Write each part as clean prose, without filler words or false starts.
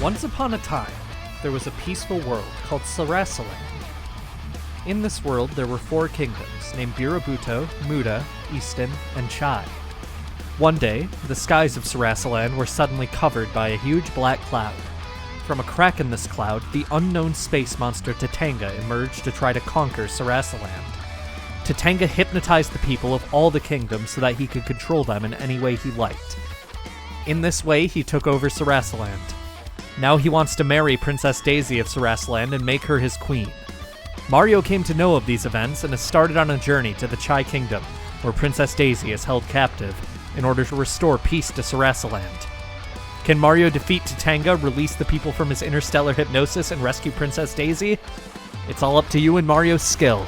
Once upon a time, there was a peaceful world called Sarasaland. In this world, there were 4 kingdoms named Birabuto, Muda, Easton, and Chai. One day, the skies of Sarasaland were suddenly covered by a huge black cloud. From a crack in this cloud, the unknown space monster Tatanga emerged to try to conquer Sarasaland. Tatanga hypnotized the people of all the kingdoms so that he could control them in any way he liked. In this way, he took over Sarasaland. Now he wants to marry Princess Daisy of Sarasaland and make her his queen. Mario came to know of these events and has started on a journey to the Chai Kingdom, where Princess Daisy is held captive, in order to restore peace to Sarasaland. Can Mario defeat Tatanga, release the people from his interstellar hypnosis, and rescue Princess Daisy? It's all up to you and Mario's skill.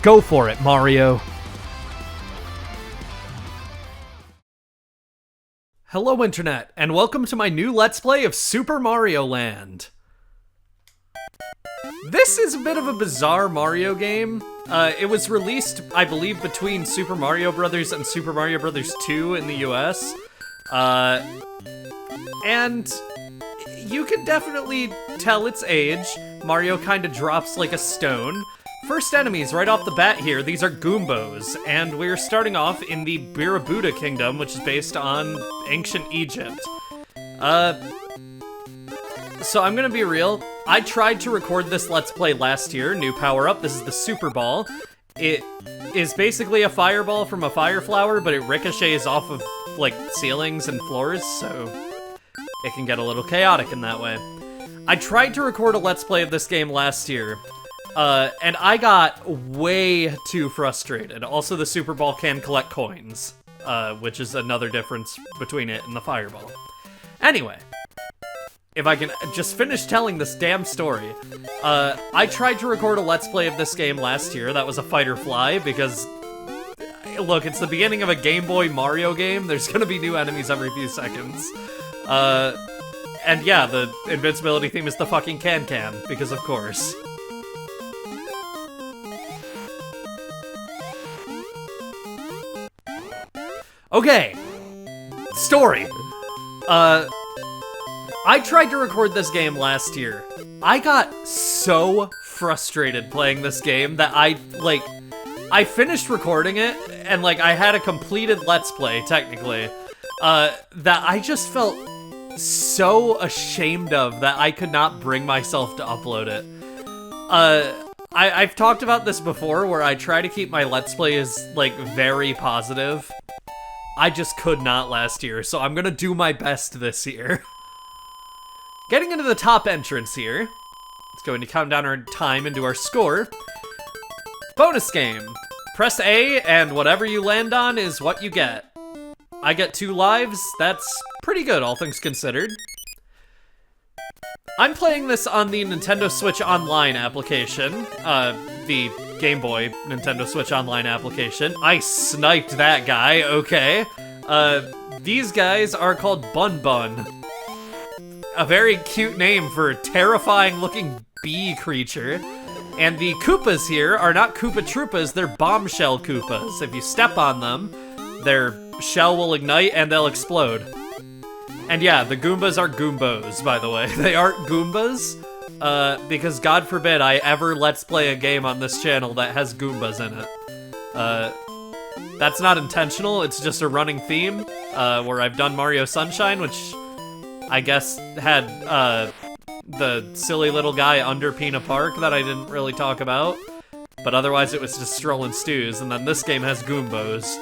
Go for it, Mario! Hello Internet, and welcome to my new Let's Play of Super Mario Land. This is a bit of a bizarre Mario game. It was released, I believe, between Super Mario Bros. And Super Mario Bros. 2 in the US. And you can definitely tell its age. Mario kind of drops like a stone. First enemies right off the bat here, these are Goombos, and we're starting off in the Birabuto Kingdom, which is based on ancient Egypt. So I'm gonna be real, I tried to record this Let's Play last year, new power-up, this is the Super Ball. It is basically a fireball from a fire flower, but it ricochets off of, like, ceilings and floors, so it can get a little chaotic in that way. I tried to record a Let's Play of this game last year, and I got way too frustrated. Also, the Super Ball can collect coins, which is another difference between it and the Fireball. Anyway, if I can just finish telling this damn story, I tried to record a Let's Play of this game last year. That was a Fight or Fly, because, look, it's the beginning of a Game Boy Mario game. There's gonna be new enemies every few seconds. And yeah, the invincibility theme is the fucking can-can, because of course. Okay, story. I tried to record this game last year. I got so frustrated playing this game that I finished recording it, and, like, I had a completed Let's Play, technically, that I just felt so ashamed of that I could not bring myself to upload it. I've talked about this before, where I try to keep my Let's Plays, like, very positive. I just could not last year, so I'm gonna do my best this year. Getting into the top entrance here. Let's go and count down our time into our score. Bonus game. Press A, and whatever you land on is what you get. I get 2 lives. That's pretty good, all things considered. I'm playing this on the Nintendo Switch Online application. The Game Boy Nintendo Switch Online application. I sniped that guy, okay. These guys are called Bun Bun. A very cute name for a terrifying looking bee creature. And the Koopas here are not Koopa Troopas, they're Bombshell Koopas. If you step on them, their shell will ignite and they'll explode. And yeah, the Goombas are Goombos, by the way. They aren't Goombas, because God forbid I ever Let's Play a game on this channel that has Goombas in it. That's not intentional, it's just a running theme, where I've done Mario Sunshine, which I guess had, the silly little guy under Pina Park that I didn't really talk about. But otherwise it was just Strollin' Stews, and then this game has Goombos.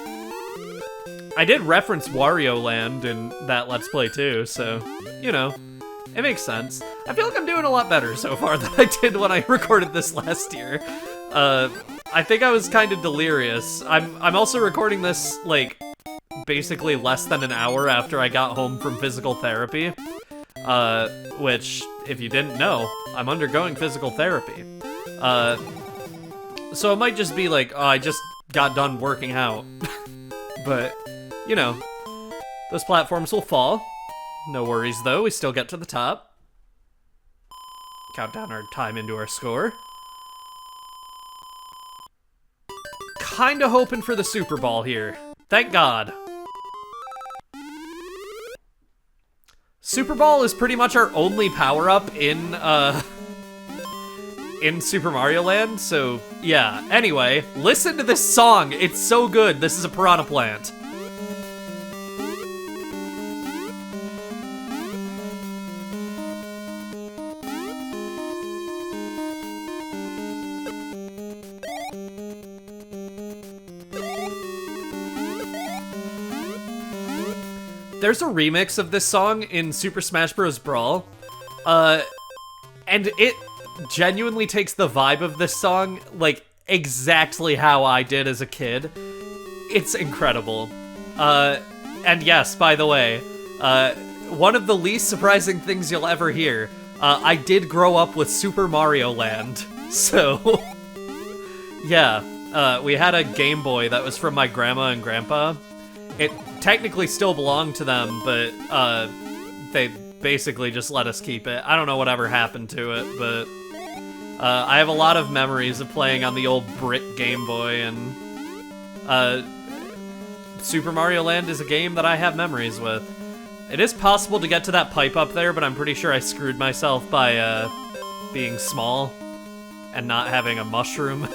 I did reference Wario Land in that Let's Play too, so, you know, it makes sense. I feel like I'm doing a lot better so far than I did when I recorded this last year. I think I was kind of delirious. I'm also recording this, like, basically less than an hour after I got home from physical therapy. Which, if you didn't know, I'm undergoing physical therapy. So it might just be like, oh, I just got done working out. But, you know, those platforms will fall. No worries, though. We still get to the top. Count down our time into our score. Kinda hoping for the Super Ball here. Thank God. Super Ball is pretty much our only power-up in Super Mario Land, so yeah. Anyway, listen to this song. It's so good. This is a piranha plant. There's a remix of this song in Super Smash Bros. Brawl, and it genuinely takes the vibe of this song, like, exactly how I did as a kid. It's incredible. And yes, by the way, one of the least surprising things you'll ever hear, I did grow up with Super Mario Land, so, yeah, we had a Game Boy that was from my grandma and grandpa. It technically still belonged to them, but they basically just let us keep it. I don't know whatever happened to it, but I have a lot of memories of playing on the old brick Game Boy, and Super Mario Land is a game that I have memories with. It is possible to get to that pipe up there, but I'm pretty sure I screwed myself by being small and not having a mushroom.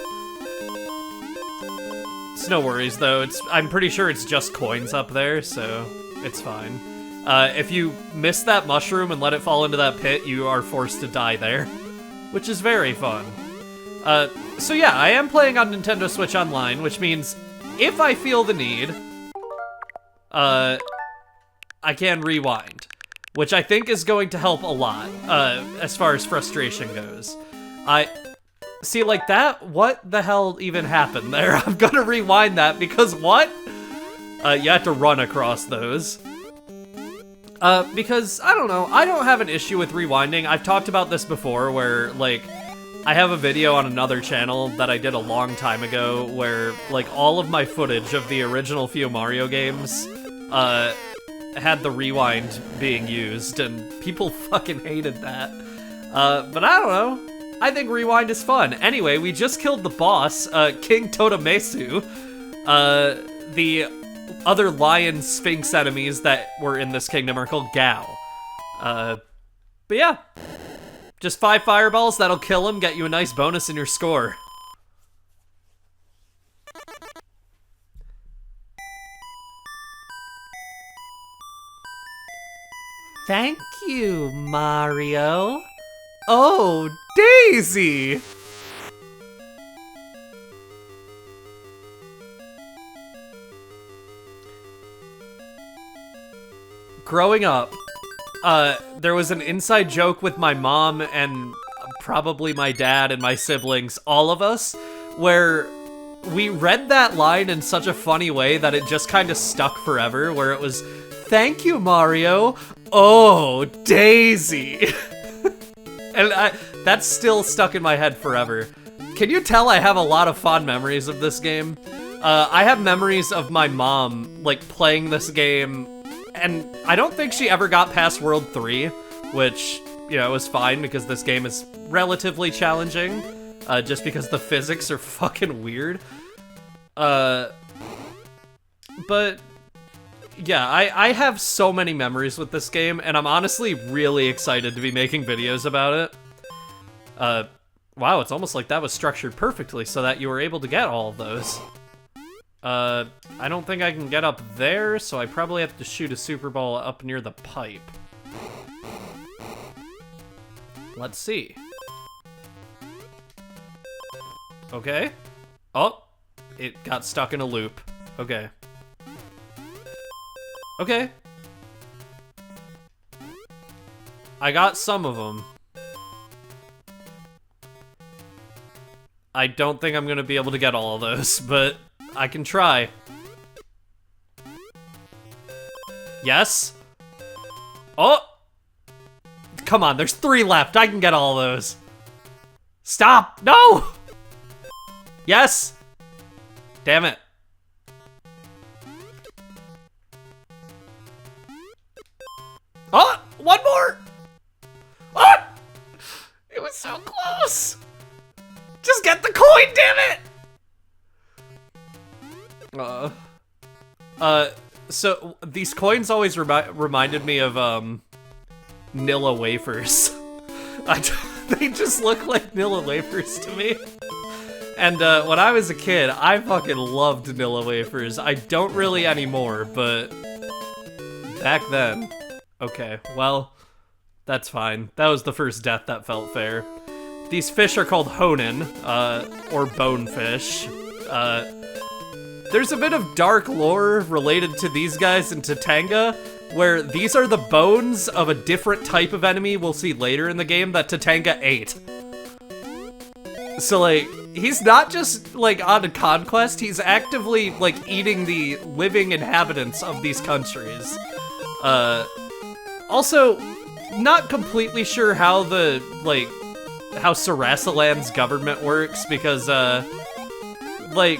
It's no worries, though. I'm pretty sure it's just coins up there, so it's fine. If you miss that mushroom and let it fall into that pit, you are forced to die there, which is very fun. So yeah, I am playing on Nintendo Switch Online, which means if I feel the need, I can rewind, which I think is going to help a lot, as far as frustration goes. See, like that? What the hell even happened there? I'm gonna rewind that because what? You have to run across those. Because, I don't know, I don't have an issue with rewinding. I've talked about this before where, like, I have a video on another channel that I did a long time ago where, like, all of my footage of the original few Mario games, had the rewind being used, and people fucking hated that. But I don't know. I think rewind is fun. Anyway, we just killed the boss, King Totemesu. The other lion sphinx enemies that were in this kingdom are called Gao. But yeah. Just 5 fireballs, that'll kill him, get you a nice bonus in your score. Thank you, Mario. Oh, Daisy! Growing up, there was an inside joke with my mom and probably my dad and my siblings, all of us, where we read that line in such a funny way that it just kind of stuck forever, where it was, "Thank you, Mario. Oh, Daisy." And that's still stuck in my head forever. Can you tell I have a lot of fond memories of this game? I have memories of my mom, like, playing this game, and I don't think she ever got past World 3, which, you know, was fine because this game is relatively challenging, just because the physics are fucking weird. But yeah, I have so many memories with this game, and I'm honestly really excited to be making videos about it. Wow, it's almost like that was structured perfectly so that you were able to get all of those. I don't think I can get up there, so I probably have to shoot a Super Ball up near the pipe. Let's see. Okay. Oh, it got stuck in a loop. Okay. Okay. I got some of them. I don't think I'm gonna be able to get all of those, but I can try. Yes? Oh! Come on, there's 3 left. I can get all of those. Stop! No! Yes! Damn it. Oh! One more! Oh! It was so close! Just get the coin, damn it! So these coins always reminded me of, Nilla wafers. They just look like Nilla wafers to me. And when I was a kid, I fucking loved Nilla wafers. I don't really anymore, but back then. Okay, well, that's fine. That was the first death that felt fair. These fish are called honin, or bonefish. There's a bit of dark lore related to these guys in Tatanga, where these are the bones of a different type of enemy we'll see later in the game that Tatanga ate. So, like, he's not just, like, on a conquest, he's actively, like, eating the living inhabitants of these countries. Also, not completely sure how the, like, how Sarasaland's government works, because, like,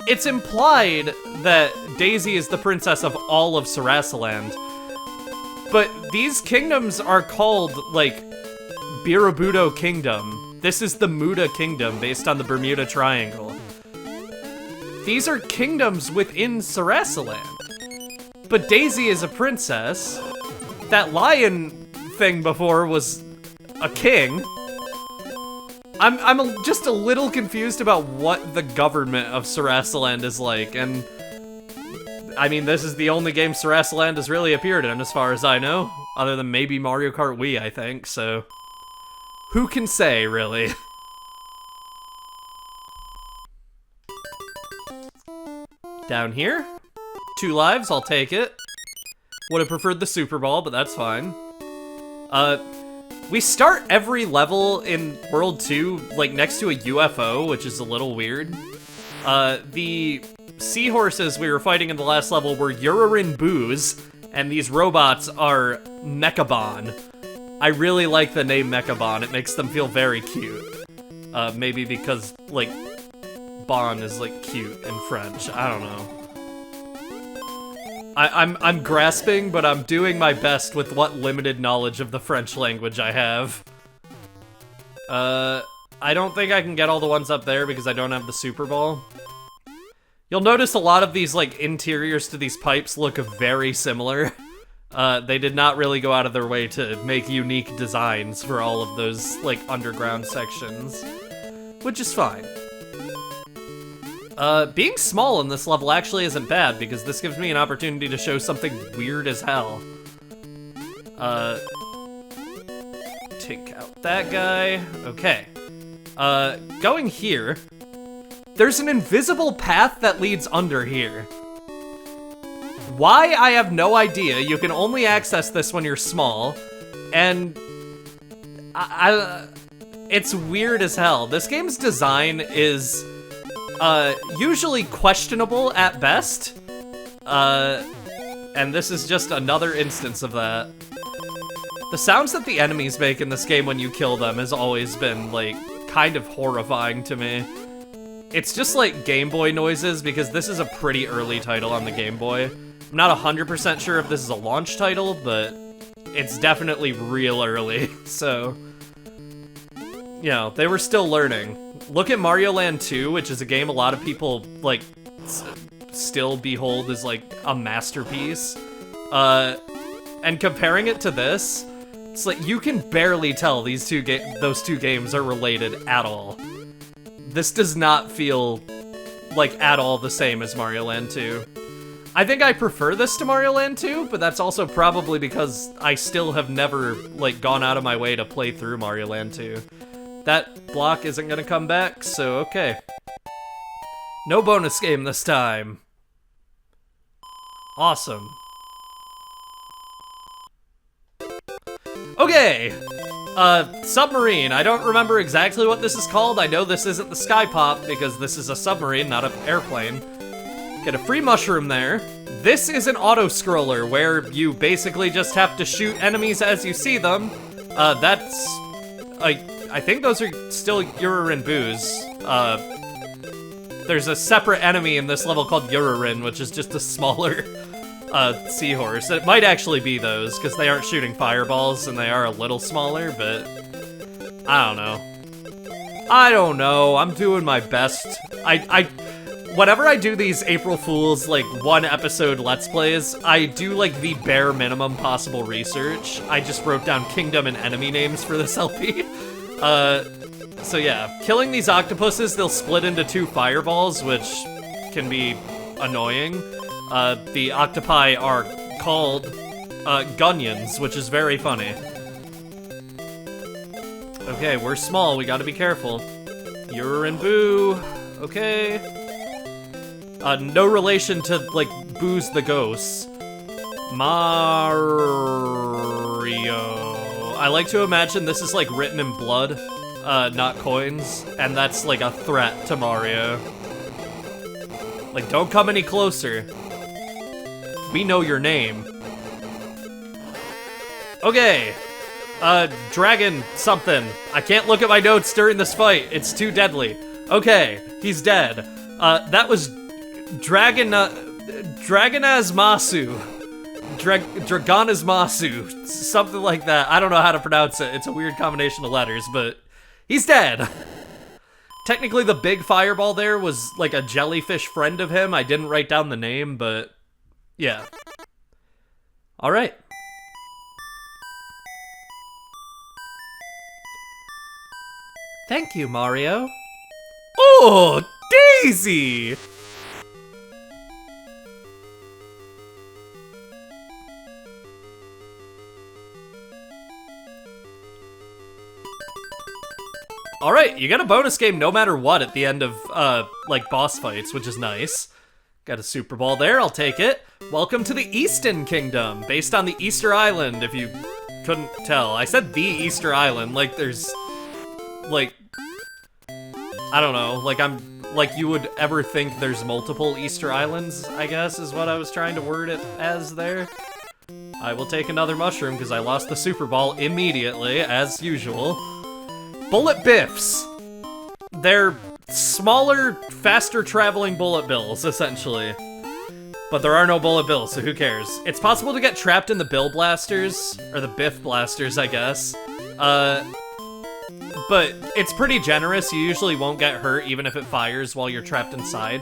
it's implied that Daisy is the princess of all of Sarasaland, but these kingdoms are called, like, Birabudo Kingdom. This is the Muda Kingdom, based on the Bermuda Triangle. These are kingdoms within Sarasaland. But Daisy is a princess. That lion thing before was a king. I'm just a little confused about what the government of Sarasaland is like, and I mean, this is the only game Sarasaland has really appeared in, as far as I know, other than maybe Mario Kart Wii, I think, so who can say, really? Down here, 2 lives, I'll take it. Would have preferred the Super Ball, but that's fine. We start every level in World 2, like, next to a UFO, which is a little weird. The seahorses we were fighting in the last level were Uririn Boos, and these robots are Mechabon. I really like the name Mechabon, it makes them feel very cute. Maybe because, like, Bon is, like, cute in French, I don't know. I'm grasping, but I'm doing my best with what limited knowledge of the French language I have. I don't think I can get all the ones up there because I don't have the Super Ball. You'll notice a lot of these, like, interiors to these pipes look very similar. They did not really go out of their way to make unique designs for all of those, like, underground sections, which is fine. Being small in this level actually isn't bad, because this gives me an opportunity to show something weird as hell. Take out that guy. Okay. Going here, there's an invisible path that leads under here. Why, I have no idea. You can only access this when you're small, and it's weird as hell. This game's design is usually questionable at best, and this is just another instance of that. The sounds that the enemies make in this game when you kill them has always been, like, kind of horrifying to me. It's just like Game Boy noises, because this is a pretty early title on the Game Boy. I'm not 100% sure if this is a launch title, but it's definitely real early, so, you know, they were still learning. Look at Mario Land 2, which is a game a lot of people, like, still behold as, like, a masterpiece. And comparing it to this, it's like, you can barely tell those two games are related at all. This does not feel, like, at all the same as Mario Land 2. I think I prefer this to Mario Land 2, but that's also probably because I still have never, like, gone out of my way to play through Mario Land 2. That block isn't gonna come back, so okay. No bonus game this time. Awesome. Okay, submarine. I don't remember exactly what this is called. I know this isn't the Sky Pop, because this is a submarine, not an airplane. Get a free mushroom there. This is an auto-scroller, where you basically just have to shoot enemies as you see them. I think those are still Uririn Boos. There's a separate enemy in this level called Uririn, which is just a smaller seahorse. It might actually be those, because they aren't shooting fireballs and they are a little smaller, but I don't know. I'm doing my best. whenever I do these April Fool's, like, one episode Let's Plays, I do, like, the bare minimum possible research. I just wrote down kingdom and enemy names for this LP. So yeah, killing these octopuses, they'll split into 2 fireballs, which can be annoying. The octopi are called, Gunions, which is very funny. Okay, we're small, we gotta be careful. You're in Boo. Okay. No relation to, like, Boo's the Ghost. Mario. I like to imagine this is, like, written in blood, not coins, and that's, like, a threat to Mario. Like, don't come any closer. We know your name. Okay. Dragon something. I can't look at my notes during this fight. It's too deadly. Okay, he's dead. That was Dragonazmasu. Dragonazmasu. Something like that. I don't know how to pronounce it. It's a weird combination of letters, but he's dead. Technically, the big fireball there was like a jellyfish friend of him. I didn't write down the name, but yeah. All right. Thank you, Mario. Oh, Daisy! Alright, you get a bonus game no matter what at the end of, like, boss fights, which is nice. Got a Super Ball there, I'll take it. Welcome to the Eastern Kingdom, based on the Easter Island, if you couldn't tell. I said the Easter Island, like there's, like, I don't know, like you would ever think there's multiple Easter Islands, I guess, is what I was trying to word it as there. I will take another mushroom, because I lost the Super Ball immediately, as usual. Bullet Biffs. They're smaller, faster traveling bullet bills, essentially. But there are no bullet bills, so who cares? It's possible to get trapped in the Bill Blasters, or the Biff Blasters, I guess. But it's pretty generous. You usually won't get hurt even if it fires while you're trapped inside.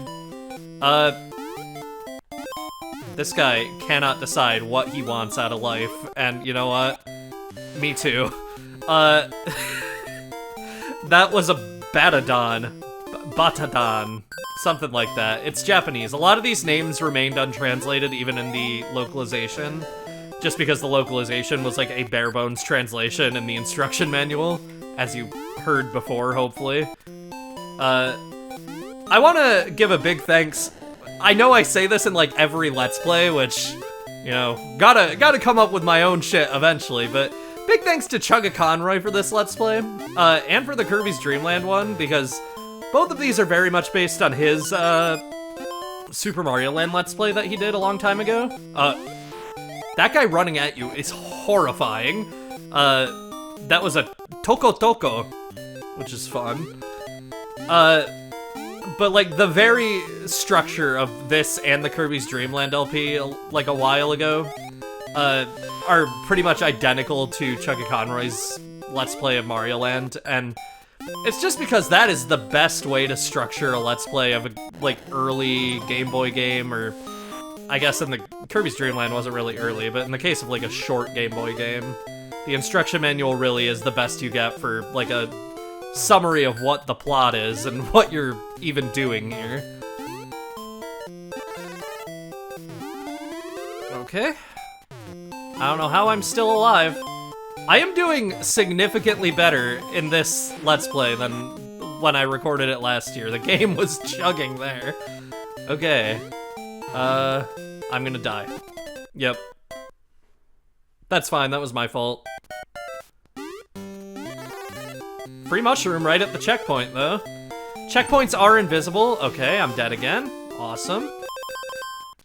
This guy cannot decide what he wants out of life, and you know what? Me too. That was a Batadon, something like that. It's Japanese. A lot of these names remained untranslated even in the localization, just because the localization was like a bare bones translation in the instruction manual, as you heard before, hopefully. I want to give a big thanks. I know I say this in like every Let's Play, which, you know, gotta come up with my own shit eventually, but big thanks to Chugga Conroy for this Let's Play, and for the Kirby's Dream Land one, because both of these are very much based on his, Super Mario Land Let's Play that he did a long time ago. That guy running at you is horrifying. That was a Toko Toko, which is fun. But like the very structure of this and the Kirby's Dream Land LP, like a while ago, are pretty much identical to Chugga Conroy's Let's Play of Mario Land, and it's just because that is the best way to structure a Let's Play of a, like, early Game Boy game, or I guess in the Kirby's Dream Land wasn't really early, but in the case of like a short Game Boy game, the instruction manual really is the best you get for like a summary of what the plot is and what you're even doing here. Okay. I don't know how I'm still alive. I am doing significantly better in this Let's Play than when I recorded it last year. The game was chugging there. Okay. I'm gonna die. Yep. That's fine, that was my fault. Free mushroom right at the checkpoint, though. Checkpoints are invisible. Okay, I'm dead again. Awesome.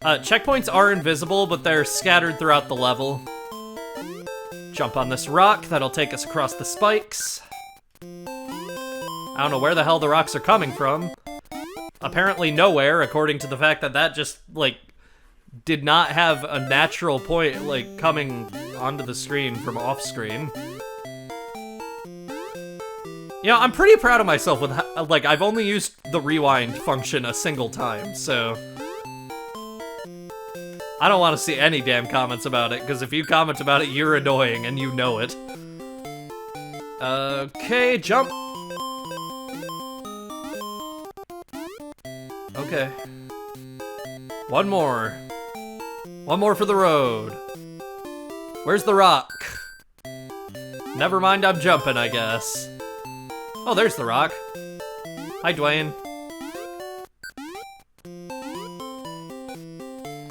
Checkpoints are invisible, but they're scattered throughout the level. Jump on this rock, that'll take us across the spikes. I don't know where the hell the rocks are coming from. Apparently nowhere, according to the fact that that just, like, did not have a natural point, like, coming onto the screen from off-screen. You know, I'm pretty proud of myself with, like, I've only used the rewind function a single time, so... I don't want to see any damn comments about it, because if you comment about it, you're annoying, and you know it. Okay, jump! Okay. One more. One more for the road. Where's the rock? Never mind, I'm jumping, I guess. Oh, there's the rock. Hi, Dwayne.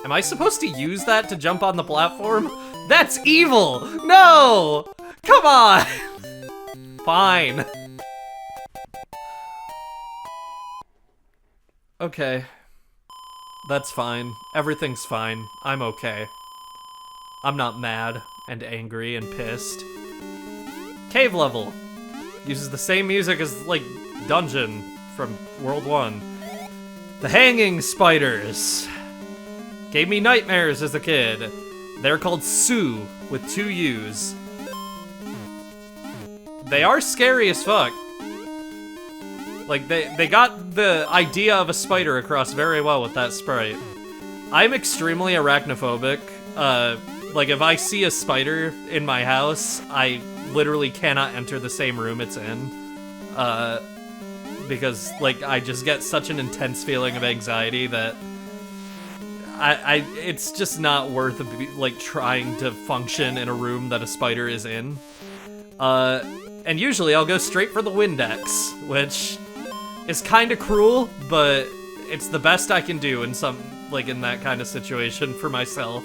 Am I supposed to use that to jump on the platform? That's evil! No! Come on! Fine. Okay. That's fine. Everything's fine. I'm okay. I'm not mad and angry and pissed. Cave level. Uses the same music as, like, Dungeon from World 1. The hanging spiders. Gave me nightmares as a kid. They're called Sue, with 2 U's. They are scary as fuck. Like, they got the idea of a spider across very well with that sprite. I'm extremely arachnophobic. Like, if I see a spider in my house, I literally cannot enter the same room it's in. Because, like, I just get such an intense feeling of anxiety that it's just not worth, like, trying to function in a room that a spider is in. And usually I'll go straight for the Windex, which is kind of cruel, but it's the best I can do in in that kind of situation for myself.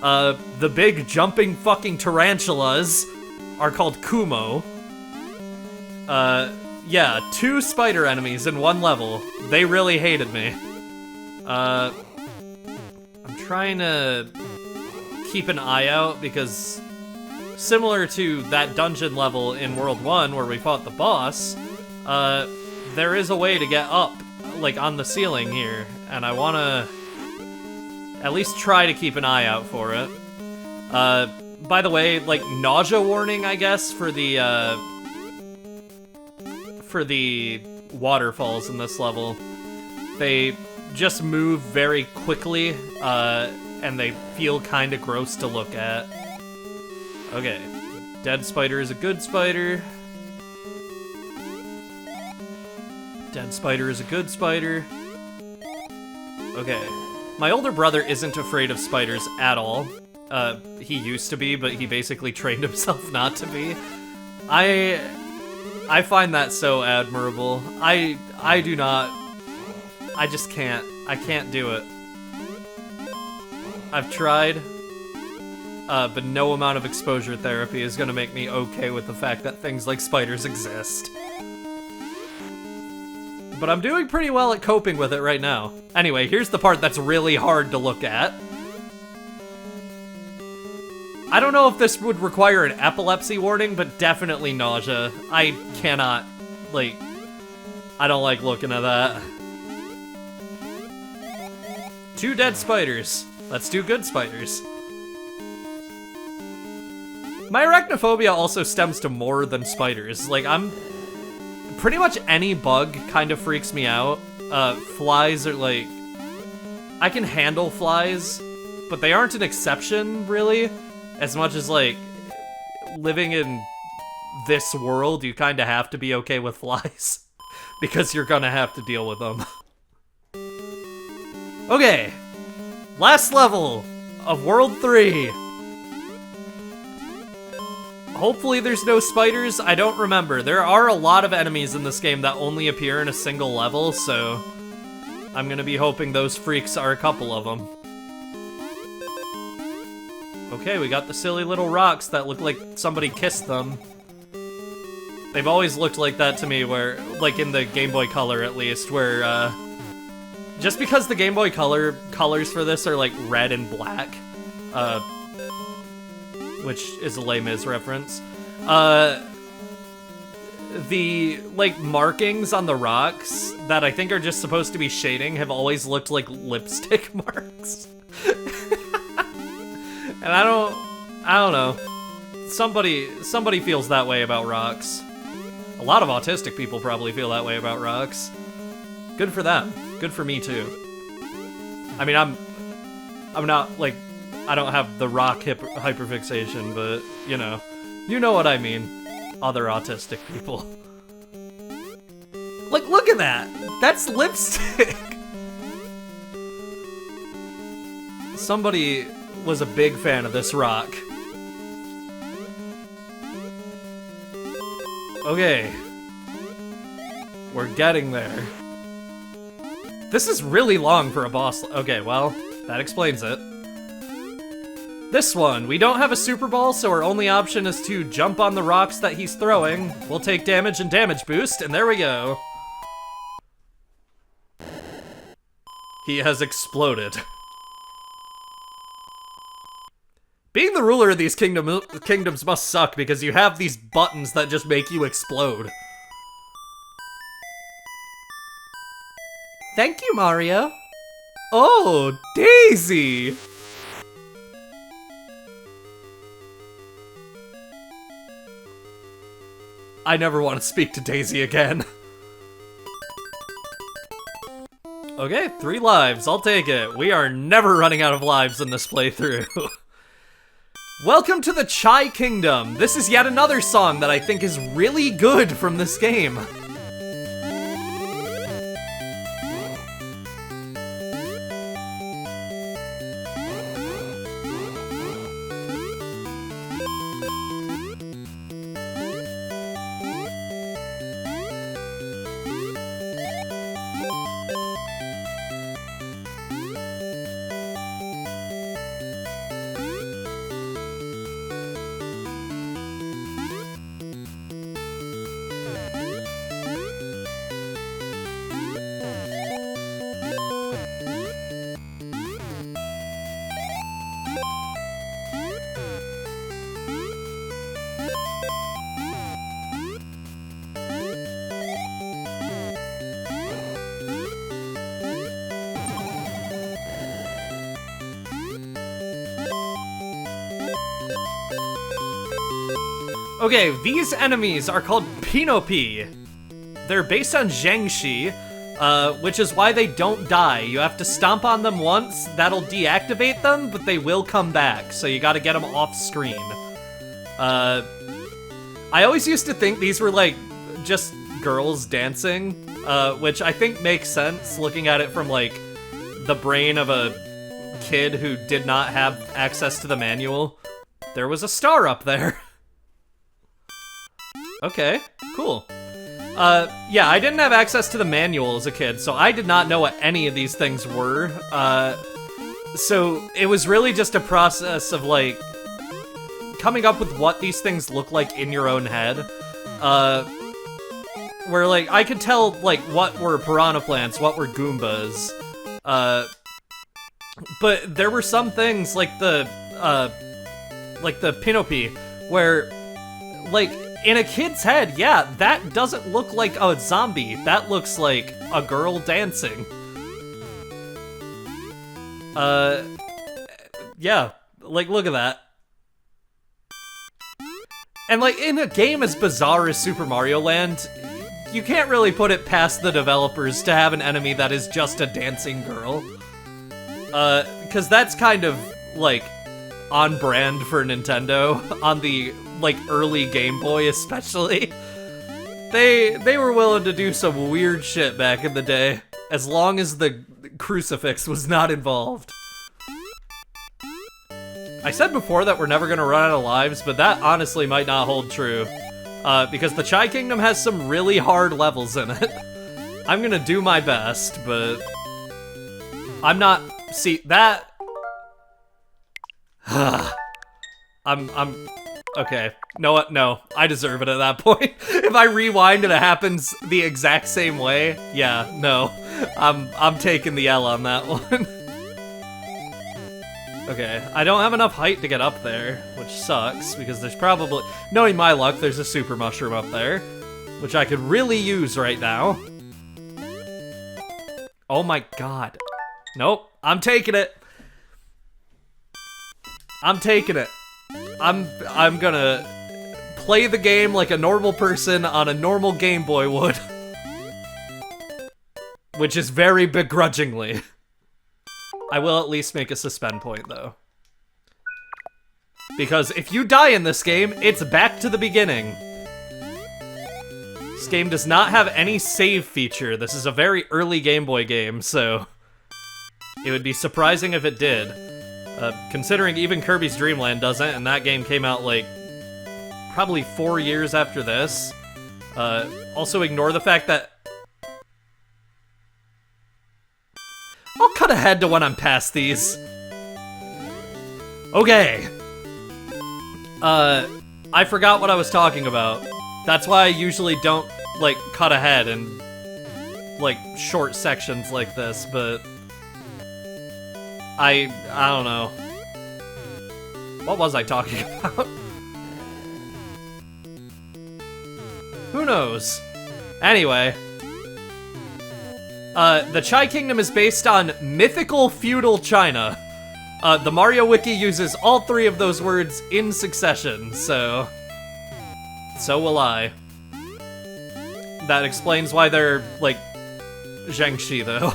The big jumping fucking tarantulas are called Kumo. Yeah, 2 spider enemies in 1 level. They really hated me. I'm trying to keep an eye out because similar to that dungeon level in World 1 where we fought the boss, there is a way to get up, like, on the ceiling here, and I want to at least try to keep an eye out for it. By the way, like, nausea warning, I guess, for the waterfalls in this level. They just move very quickly, and they feel kind of gross to look at. Okay, dead spider is a good spider. Dead spider is a good spider. Okay. My older brother isn't afraid of spiders at all. He used to be, but he basically trained himself not to be. I find that so admirable. I do not... I just can't. I can't do it. I've tried, but no amount of exposure therapy is gonna make me okay with the fact that things like spiders exist. But I'm doing pretty well at coping with it right now. Anyway, here's the part that's really hard to look at. I don't know if this would require an epilepsy warning, but definitely nausea. I cannot, like, I don't like looking at that. 2 dead spiders. Let's do good spiders. My arachnophobia also stems to more than spiders. Like, pretty much any bug kind of freaks me out. Flies are like... I can handle flies, but they aren't an exception, really. As much as, like, living in this world, you kind of have to be okay with flies. Because you're gonna have to deal with them. Okay. Last level of World 3. Hopefully there's no spiders. I don't remember. There are a lot of enemies in this game that only appear in a single level, so I'm gonna be hoping those freaks are a couple of them. Okay, we got the silly little rocks that look like somebody kissed them. They've always looked like that to me, where, like in the Game Boy Color at least, where, just because the Game Boy Color colors for this are like red and black, which is a Les Mis reference, the, like, markings on the rocks that I think are just supposed to be shading have always looked like lipstick marks. And I don't know. Somebody feels that way about rocks. A lot of autistic people probably feel that way about rocks. Good for them. Good for me too. I mean, I'm not like, I don't have the rock hyperfixation, but you know what I mean. Other autistic people. Like, look at that. That's lipstick. Somebody was a big fan of this rock. Okay. We're getting there. This is really long for a boss. Okay, well, that explains it. This one, we don't have a Super Ball, so our only option is to jump on the rocks that he's throwing. We'll take damage and damage boost, and there we go. He has exploded. Being the ruler of these kingdoms must suck because you have these buttons that just make you explode. Thank you, Mario. Oh, Daisy! I never want to speak to Daisy again. Okay, 3 lives. I'll take it. We are never running out of lives in this playthrough. Welcome to the Chai Kingdom. This is yet another song that I think is really good from this game. Okay, these enemies are called Pinopi. They're based on Zhengxi, which is why they don't die. You have to stomp on them once, that'll deactivate them, but they will come back, so you gotta get them off screen. I always used to think these were like, just girls dancing, which I think makes sense, looking at it from like, the brain of a kid who did not have access to the manual. There was a star up there. Okay, cool. Yeah, I didn't have access to the manual as a kid, so I did not know what any of these things were. So it was really just a process of, like, coming up with what these things look like in your own head. Where, like, I could tell, like, what were piranha plants, what were Goombas. But there were some things, like the Pinopi, where, like, in a kid's head, yeah, that doesn't look like a zombie. That looks like a girl dancing. Yeah, like, look at that. And, like, in a game as bizarre as Super Mario Land, you can't really put it past the developers to have an enemy that is just a dancing girl. Because that's kind of, like, on brand for Nintendo, on the, like, early Game Boy especially. They were willing to do some weird shit back in the day, as long as the crucifix was not involved. I said before that we're never gonna run out of lives, but that honestly might not hold true. Because the Chai Kingdom has some really hard levels in it. I'm gonna do my best, but I'm not... See, that... Okay. Know what? No. I deserve it at that point. If I rewind and it happens the exact same way, yeah, no. I'm taking the L on that one. Okay, I don't have enough height to get up there, which sucks, because there's probably... Knowing my luck, there's a super mushroom up there, which I could really use right now. Oh my god. Nope, I'm taking it. I'm taking it. I'm gonna play the game like a normal person on a normal Game Boy would. Which is very begrudgingly. I will at least make a suspend point, though. Because if you die in this game, it's back to the beginning. This game does not have any save feature. This is a very early Game Boy game, so it would be surprising if it did. Considering even Kirby's Dream Land doesn't, and that game came out, like, probably 4 years after this. Also ignore the fact that... I'll cut ahead to when I'm past these. Okay. I forgot what I was talking about. That's why I usually don't, like, cut ahead in, like, short sections like this, but... I don't know. What was I talking about? Who knows? Anyway. The Chai Kingdom is based on mythical feudal China. The Mario Wiki uses all 3 of those words in succession, so will I. That explains why they're, like, Zhengxi, though.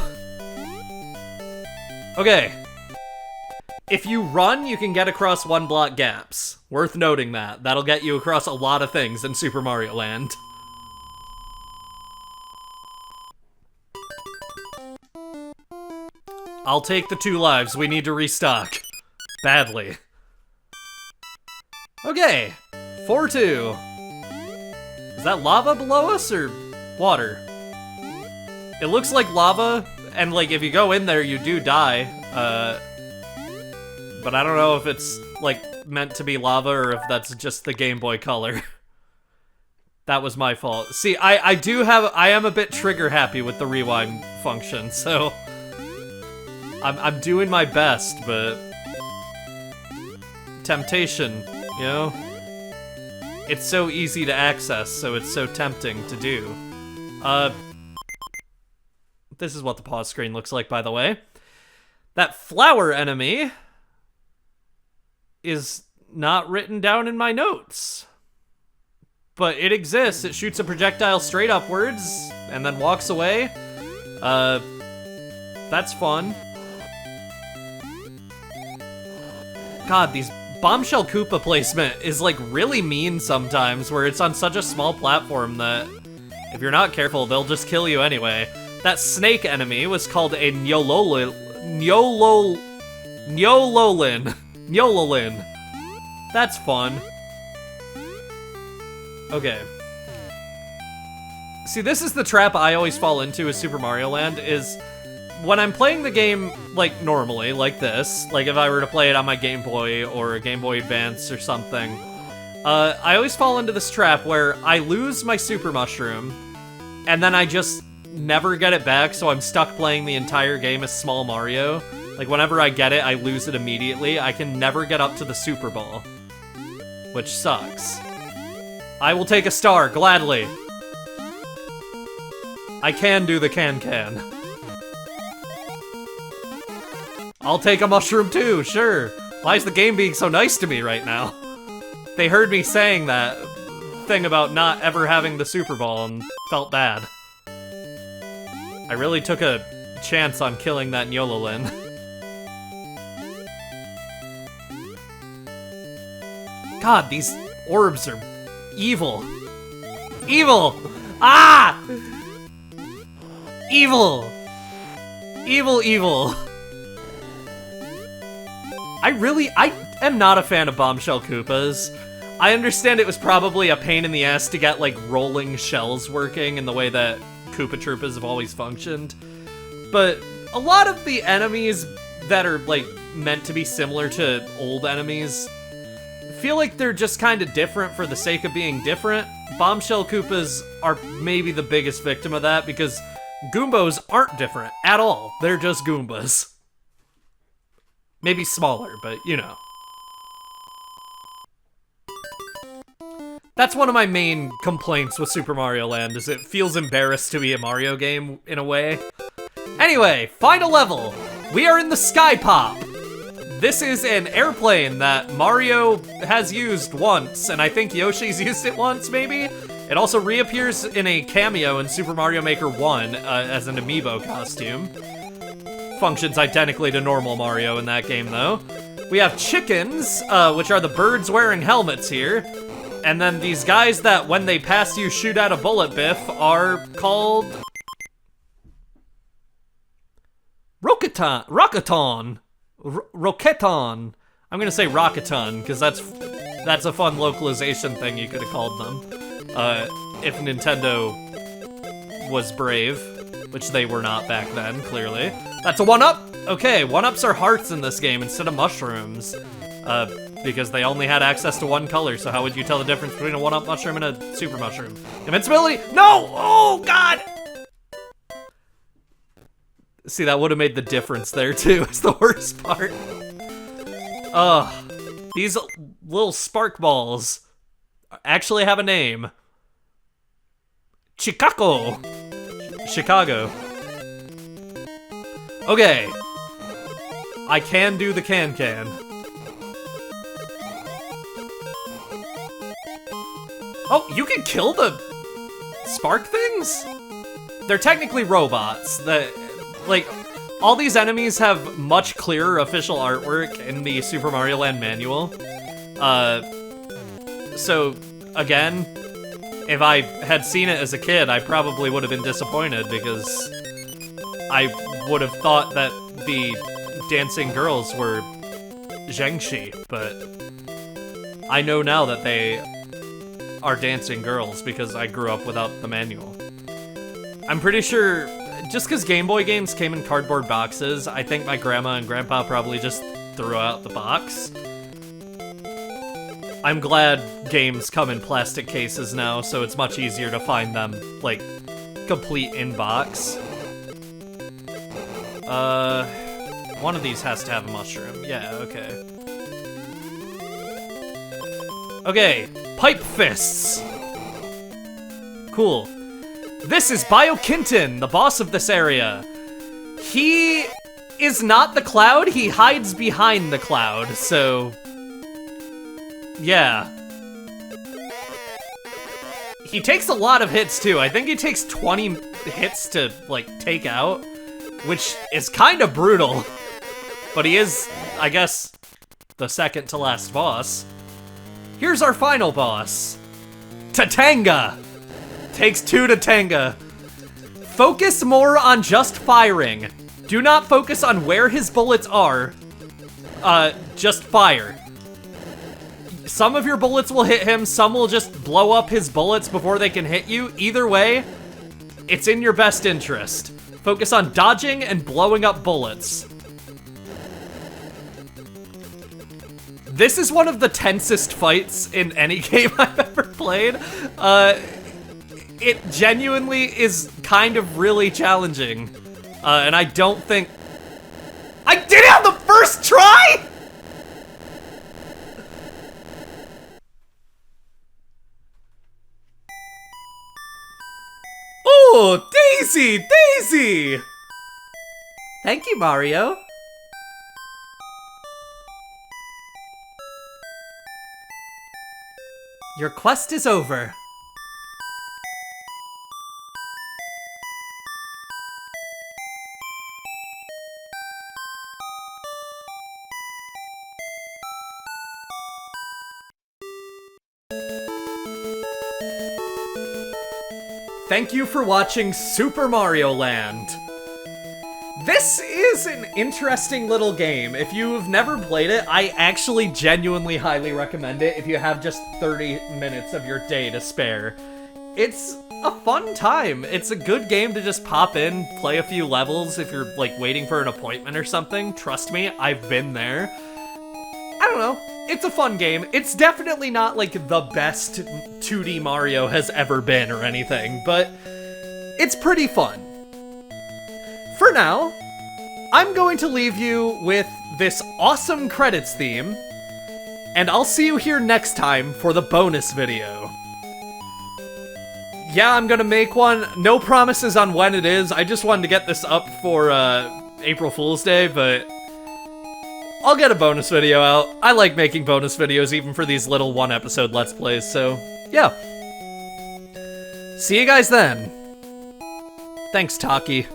Okay. If you run, you can get across 1-block gaps. Worth noting that. That'll get you across a lot of things in Super Mario Land. I'll take the 2 lives. We need to restock. Badly. Okay. 4-2. Is that lava below us, or water? It looks like lava, and, like, if you go in there, you do die. But I don't know if it's, like, meant to be lava, or if that's just the Game Boy color. That was my fault. See, I am a bit trigger happy with the rewind function, so... I'm doing my best, but... Temptation, you know? It's so easy to access, so it's so tempting to do. This is what the pause screen looks like, by the way. That flower enemy is not written down in my notes. But it exists. It shoots a projectile straight upwards, and then walks away. That's fun. God, these Bombshell Koopa placement is, like, really mean sometimes, where it's on such a small platform that if you're not careful, they'll just kill you anyway. That snake enemy was called a Nyololin. That's fun. Okay. See, this is the trap I always fall into with Super Mario Land, is when I'm playing the game, like, normally, like this, like if I were to play it on my Game Boy or a Game Boy Advance or something, I always fall into this trap where I lose my Super Mushroom, and then I just never get it back, so I'm stuck playing the entire game as Small Mario. Like, whenever I get it, I lose it immediately. I can never get up to the Super Ball, which sucks. I will take a star, gladly. I can do the can-can. I'll take a mushroom too, sure. Why is the game being so nice to me right now? They heard me saying that thing about not ever having the Super Ball and felt bad. I really took a chance on killing that Nyololin. God, these orbs are evil. Evil! Ah! Evil! Evil, evil. I am not a fan of Bombshell Koopas. I understand it was probably a pain in the ass to get, like, rolling shells working in the way that Koopa Troopas have always functioned. But a lot of the enemies that are, like, meant to be similar to old enemies feel like they're just kind of different for the sake of being different. Bombshell Koopas are maybe the biggest victim of that, because Goombos aren't different at all. They're just Goombas. Maybe smaller, but you know. That's one of my main complaints with Super Mario Land, is it feels embarrassed to be a Mario game, in a way. Anyway, final level! We are in the Sky Pop! This is an airplane that Mario has used once, and I think Yoshi's used it once, maybe? It also reappears in a cameo in Super Mario Maker 1 as an amiibo costume. Functions identically to normal Mario in that game, though. We have chickens, which are the birds wearing helmets here. And then these guys that, when they pass you, shoot out a bullet biff are called... Rocketon. I'm gonna say Rocketon, because that's a fun localization thing you could have called them. If Nintendo was brave, which they were not back then, clearly. That's a 1-up! Okay, 1-ups are hearts in this game instead of mushrooms. Because they only had access to one color, so how would you tell the difference between a 1-up mushroom and a super mushroom? Invincibility? No! Oh, God! See, that would have made the difference there, too, is the worst part. These little spark balls actually have a name. Chicago. Okay. I can do the can-can. Oh, you can kill the spark things? They're technically robots. Like, all these enemies have much clearer official artwork in the Super Mario Land manual. So, again, if I had seen it as a kid, I probably would have been disappointed because I would have thought that the dancing girls were Zhengxi, but I know now that they are dancing girls because I grew up without the manual. I'm pretty sure, just because Game Boy games came in cardboard boxes, I think my grandma and grandpa probably just threw out the box. I'm glad games come in plastic cases now, so it's much easier to find them, like, complete in box. One of these has to have a mushroom. Yeah, okay. Okay, pipe fists. Cool. This is Biokinton, the boss of this area. He is not the cloud, he hides behind the cloud, so... yeah. He takes a lot of hits, too. I think he takes 20 hits to, like, take out, which is kind of brutal. But he is, I guess, the second to last boss. Here's our final boss. Tatanga! Takes 2 Tatanga. Focus more on just firing. Do not focus on where his bullets are. Just fire. Some of your bullets will hit him, some will just blow up his bullets before they can hit you. Either way, it's in your best interest. Focus on dodging and blowing up bullets. This is one of the tensest fights in any game I've ever played. It genuinely is kind of really challenging. And I don't think... I did it on the first try?! Oh, Daisy! Daisy! Thank you, Mario. Your quest is over. Thank you for watching Super Mario Land. This is an interesting little game. If you've never played it, I actually genuinely highly recommend it if you have just 30 minutes of your day to spare. It's a fun time. It's a good game to just pop in, play a few levels if you're like waiting for an appointment or something. Trust me, I've been there. I don't know. It's a fun game. It's definitely not like the best 2D Mario has ever been or anything, but it's pretty fun. For now, I'm going to leave you with this awesome credits theme, and I'll see you here next time for the bonus video. Yeah, I'm gonna make one. No promises on when it is. I just wanted to get this up for April Fool's Day, but I'll get a bonus video out. I like making bonus videos even for these little one-episode Let's Plays, so yeah. See you guys then. Thanks, Taki.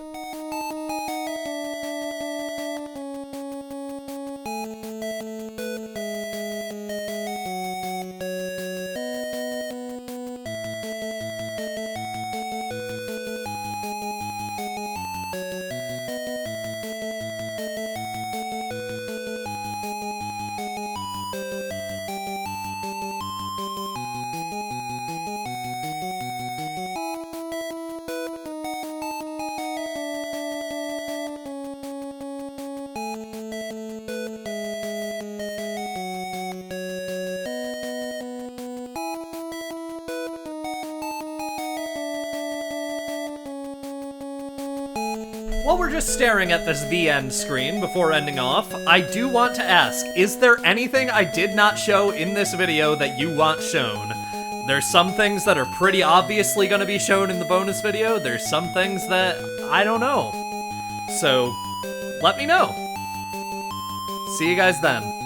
While we're just staring at this The End screen before ending off, I do want to ask, is there anything I did not show in this video that you want shown? There's some things that are pretty obviously going to be shown in the bonus video, there's some things that I don't know. So, let me know. See you guys then.